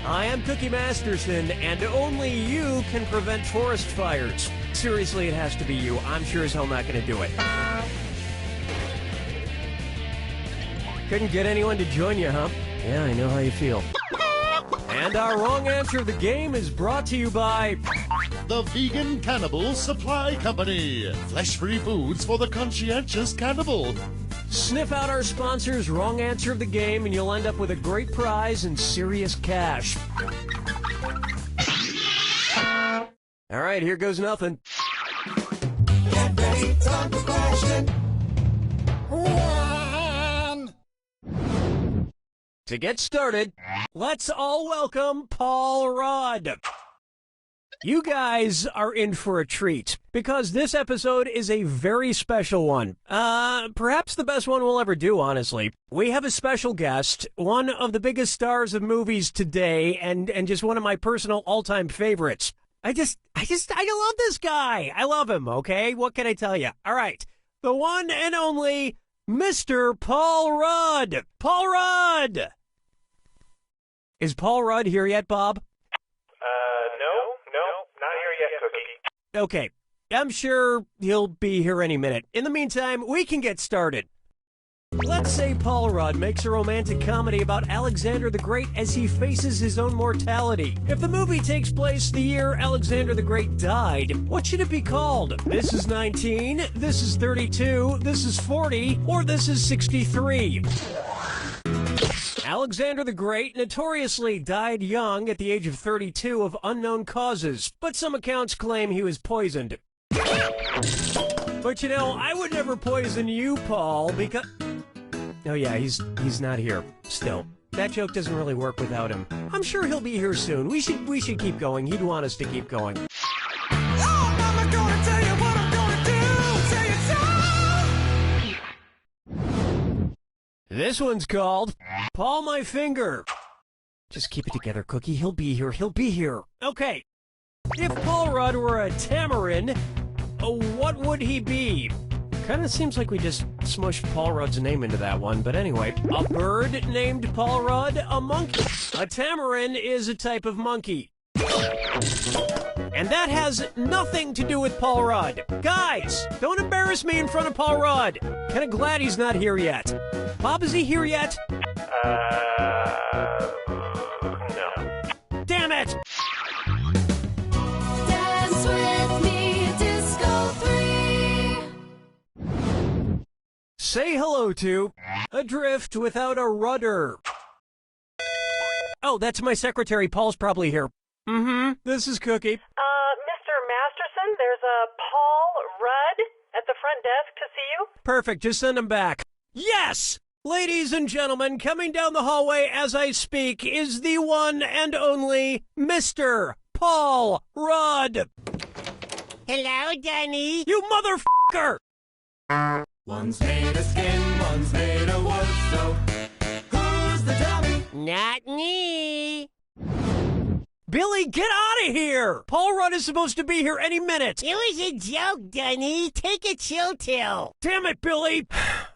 I am Cookie Masterson, and only you can prevent forest fires. Seriously, it has to be you. I'm sure as hell not going to do it. Couldn't get anyone to join you, huh? Yeah, I know how you feel. And our wrong answer of the game is brought to you by the Vegan Cannibal Supply Company. Flesh-free foods for the conscientious cannibal. Sniff out our sponsor's wrong answer of the game, and you'll end up with a great prize and serious cash. All right, here goes nothing. Get ready, time for question one. To get started, let's all welcome Paul Rudd. You guys are in for a treat, because this episode is a very special one. Perhaps the best one we'll ever do, honestly. We have a special guest, one of the biggest stars of movies today, and just one of my personal all-time favorites. I love this guy. I love him, okay? What can I tell you? All right. The one and only Mr. Paul Rudd. Paul Rudd! Is Paul Rudd here yet, Bob? No, not here yet, Cookie. Okay, I'm sure he'll be here any minute. In the meantime, we can get started. Let's say Paul Rudd makes a romantic comedy about Alexander the Great as he faces his own mortality. If the movie takes place the year Alexander the Great died, what should it be called? This is 19, this is 32, this is 40, or this is 63? Alexander the Great notoriously died young at the age of 32 of unknown causes, but some accounts claim he was poisoned. But you know, I would never poison you, Paul, because... Oh yeah, he's not here. Still, that joke doesn't really work without him. I'm sure he'll be here soon. We should keep going. He'd want us to keep going. Oh, Mama, gonna tell you what I'm gonna do. Tell you so. This one's called Paul My Finger. Just keep it together, Cookie. He'll be here. He'll be here. Okay. If Paul Rudd were a tamarin, what would he be? Kind of seems like we just smushed Paul Rudd's name into that one, but anyway. A bird named Paul Rudd, a monkey. A tamarin is a type of monkey. And that has nothing to do with Paul Rudd. Guys, don't embarrass me in front of Paul Rudd. Kind of glad he's not here yet. Bob, is he here yet? No. Damn it! Dance with me, Disco 3. Say hello to Adrift Without a Rudder. Oh, that's my secretary. Paul's probably here. This is Cookie. Mr. Masterson, there's a Paul Rudd at the front desk to see you. Perfect. Just send him back. Yes! Ladies and gentlemen, coming down the hallway as I speak is the one and only Mr. Paul Rudd. Hello, Danny. You motherfucker! One's made of skin, one's made of wood, so who's the dummy? Not me. Billy, get out of here! Paul Rudd is supposed to be here any minute. It was a joke, Danny. Take a chill pill. Damn it, Billy!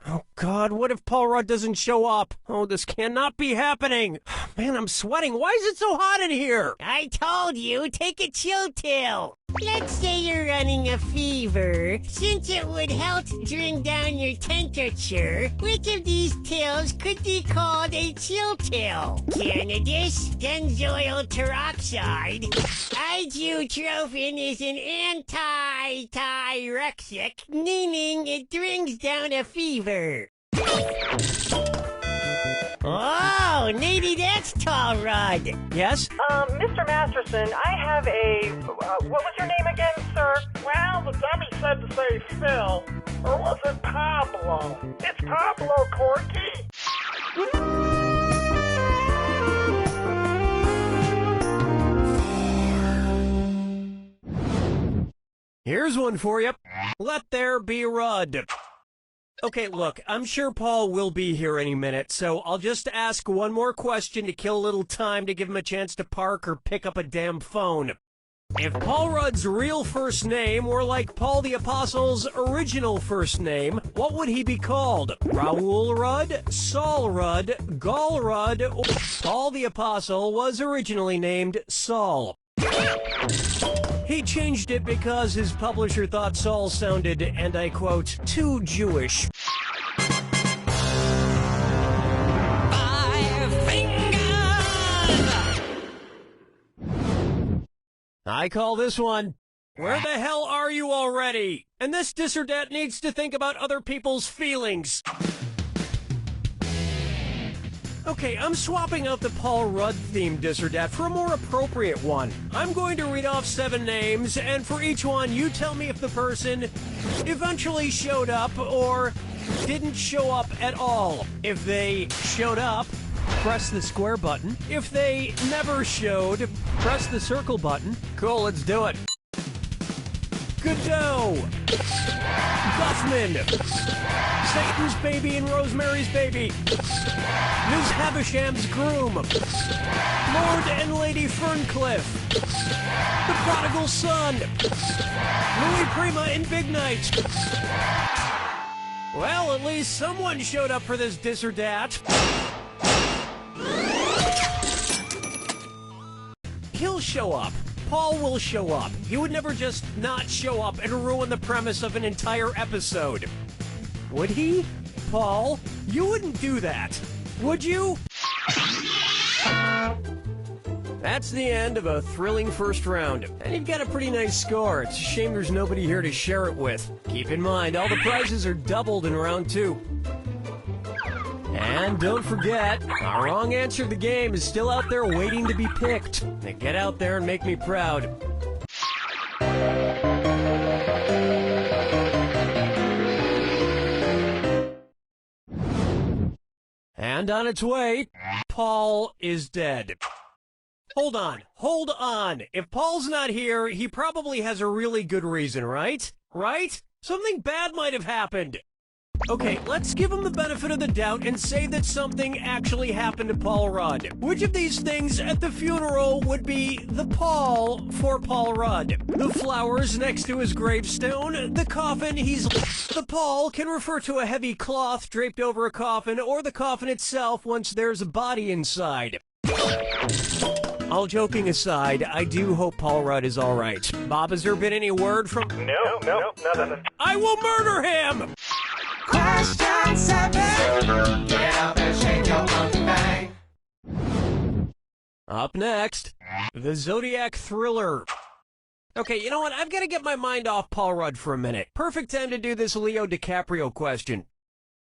Oh, God, what if Paul Rudd doesn't show up? Oh, this cannot be happening. Man, I'm sweating. Why is it so hot in here? I told you, take a chill pill. Let's say you're running a fever. Since it would help bring down your temperature, which of these pills could be called a chill pill? Cannabis, benzoyl peroxide. Ibuprofen is an anti-tyrexic, meaning it brings down a fever. Oh, maybe that's Tall Rudd. Yes? Mr. Masterson, I have a, what was your name again, sir? Well, the dummy said to say Phil, or was it Pablo? It's Pablo, Corky. Here's one for you. Let there be Rudd. Okay, look, I'm sure Paul will be here any minute, so I'll just ask one more question to kill a little time to give him a chance to park or pick up a damn phone. If Paul Rudd's real first name were like Paul the Apostle's original first name, what would he be called? Raoul Rudd, Saul Rudd, Gaul Rudd, or... Paul the Apostle was originally named Saul. He changed it because his publisher thought Saul sounded, and I quote, too Jewish. I call this one, Where the Hell Are You Already? And this dis or dat needs to think about other people's feelings. Okay, I'm swapping out the Paul Rudd-themed dis or dat for a more appropriate one. I'm going to read off 7 names, and for each one, you tell me if the person eventually showed up or didn't show up at all. If they showed up, press the square button. If they never showed, press the circle button. Cool, let's do it. Godot, Guffman, Satan's Baby and Rosemary's Baby, Ms. Havisham's Groom, Lord and Lady Ferncliff, The Prodigal Son, Louis Prima and Big Night. Well, at least someone showed up for this dis or dat. He'll show up. Paul will show up. He would never just not show up and ruin the premise of an entire episode. Would he? Paul, you wouldn't do that, would you? That's the end of a thrilling first round. And you've got a pretty nice score. It's a shame there's nobody here to share it with. Keep in mind, all the prizes are doubled in round 2. And don't forget, a wrong answer to the game is still out there waiting to be picked. Now get out there and make me proud. And on its way, Paul is dead. Hold on. If Paul's not here, he probably has a really good reason, right? Right? Something bad might have happened. Okay, let's give him the benefit of the doubt and say that something actually happened to Paul Rudd. Which of these things at the funeral would be the Paul for Paul Rudd? The flowers next to his gravestone, the coffin he's... The Paul can refer to a heavy cloth draped over a coffin or the coffin itself once there's a body inside. All joking aside, I do hope Paul Rudd is all right. Bob, has there been any word from... No, nothing. I will murder him! Question 7. Get up and shake your monkey bang. Up next, the Zodiac Thriller. Okay, you know what? I've got to get my mind off Paul Rudd for a minute. Perfect time to do this Leo DiCaprio question.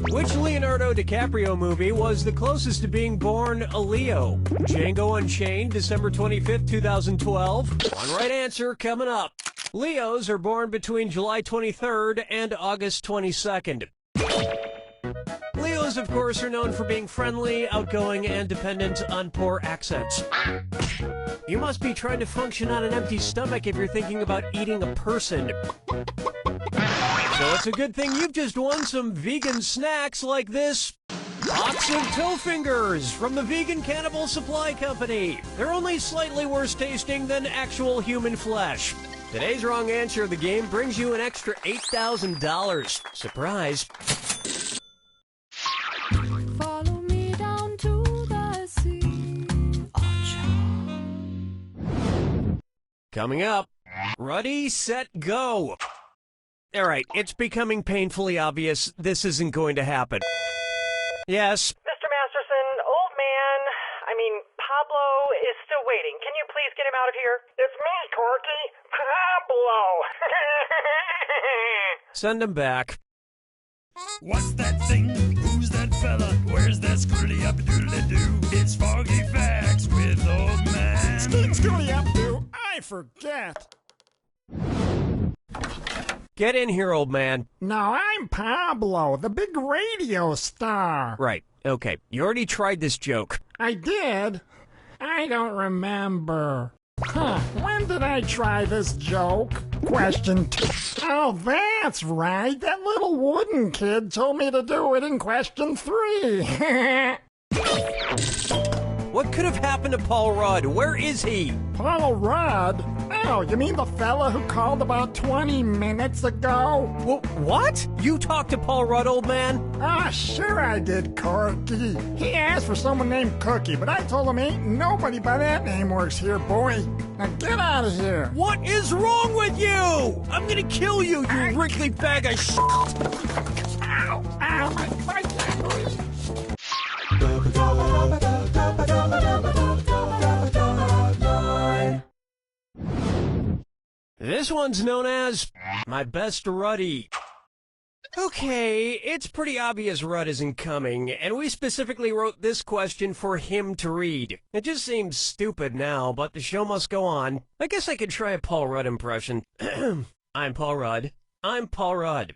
Which Leonardo DiCaprio movie was the closest to being born a Leo? Django Unchained, December 25th, 2012. One right answer coming up. Leos are born between July 23rd and August 22nd. Leos, of course, are known for being friendly, outgoing, and dependent on poor accents. You must be trying to function on an empty stomach if you're thinking about eating a person. So it's a good thing you've just won some vegan snacks like this box of Tillfingers from the Vegan Cannibal Supply Company. They're only slightly worse tasting than actual human flesh. Today's wrong answer of the game brings you an extra $8,000. Surprise. Follow me down to the sea. Coming up, ready, set, go. All right, it's becoming painfully obvious this isn't going to happen. Yes? Mr. Masterson, old man, Pablo is still waiting. Can you please get him out of here? It's me, Corky. Pablo. Send him back. What's that thing? Who's that fella? Where's that screwly up doodly doo? It's Foggy Facts with old man. Screwly up doo. I forget. Get in here, old man. No, I'm Pablo, the big radio star. Right, okay. You already tried this joke. I did? I don't remember. When did I try this joke? Question 2. Oh, that's right. That little wooden kid told me to do it in question 3. What could have happened to Paul Rudd? Where is he? Paul Rudd? I Oh, you mean the fella who called about 20 minutes ago? What? You talked to Paul Rudd, old man? Ah, sure I did, Corky. He asked for someone named Cookie, but I told him ain't nobody by that name works here, boy. Now get out of here. What is wrong with you? I'm gonna kill you, you wrinkly bag of shit. Ow, ow, my This one's known as My Best Ruddy. Okay, it's pretty obvious Rudd isn't coming, and we specifically wrote this question for him to read. It just seems stupid now, but the show must go on. I guess I could try a Paul Rudd impression. I'm Paul Rudd. I'm Paul Rudd.